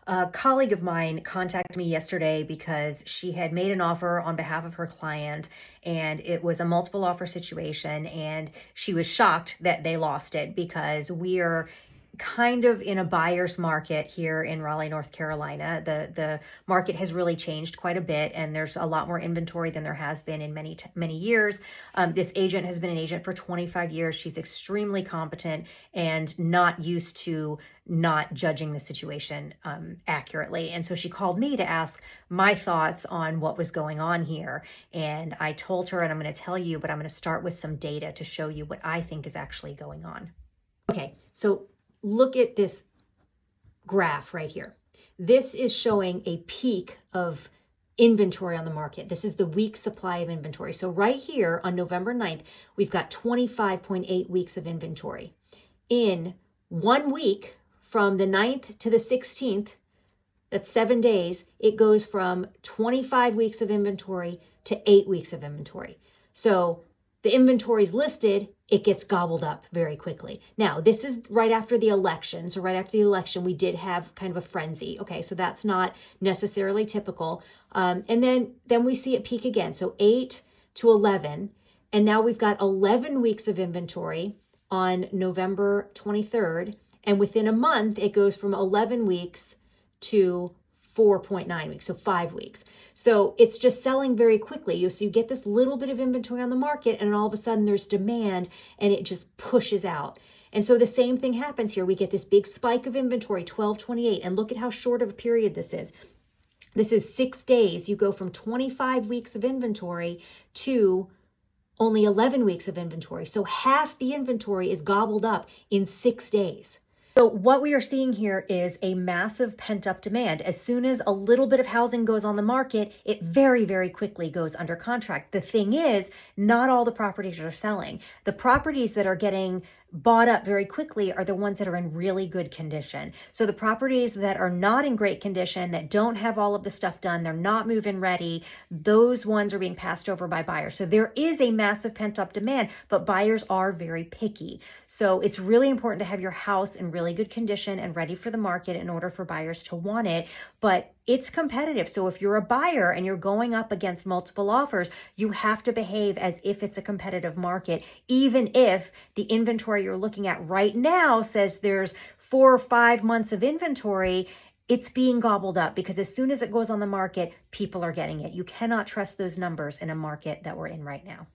A colleague of mine contacted me yesterday because she had made an offer on behalf of her client, and it was a multiple offer situation, and she was shocked that they lost it because we are kind of in a buyer's market here in Raleigh, North Carolina. The market has really changed quite a bit, and there's a lot more inventory than there has been in many years. This agent has been an agent for 25 years. She's extremely competent and not used to not judging the situation accurately. And so she called me to ask my thoughts on what was going on here. And I told her, and I'm going to tell you, but I'm going to start with some data to show you what I think is actually going on. Okay, so look at this graph right here. This is showing a peak of inventory on the market. This is the week supply of inventory. So right here on November 9th, we've got 25.8 weeks of inventory. In 1 week, from the 9th to the 16th, that's 7 days, it goes from 25 weeks of inventory to 8 weeks of inventory. So the inventory is listed, it gets gobbled up very quickly. Now, this is right after the election. So right after the election, we did have kind of a frenzy. Okay, so that's not necessarily typical. And then we see it peak again. So 8 to 11. And now we've got 11 weeks of inventory on November 23rd. And within a month, it goes from 11 weeks to 4.9 weeks, so 5 weeks. So it's just selling very quickly. So you get this little bit of inventory on the market, and all of a sudden there's demand, and it just pushes out. And so the same thing happens here. We get this big spike of inventory, 12/28, and look at how short of a period this is. This is 6 days. You go from 25 weeks of inventory to only 11 weeks of inventory. So half the inventory is gobbled up in 6 days. So what we are seeing here is a massive pent-up demand. As soon as a little bit of housing goes on the market, it very, very quickly goes under contract. The thing is, not all the properties are selling. The properties that are getting bought up very quickly are the ones that are in really good condition. So the properties that are not in great condition, that don't have all of the stuff done, they're not move-in ready, those ones are being passed over by buyers. So there is a massive pent-up demand, but buyers are very picky. So it's really important to have your house in really good condition and ready for the market in order for buyers to want it. But it's competitive. So if you're a buyer and you're going up against multiple offers, you have to behave as if it's a competitive market, even if the inventory you're looking at right now says there's 4 or 5 months of inventory. It's being gobbled up because as soon as it goes on the market, people are getting it. You cannot trust those numbers in a market that we're in right now.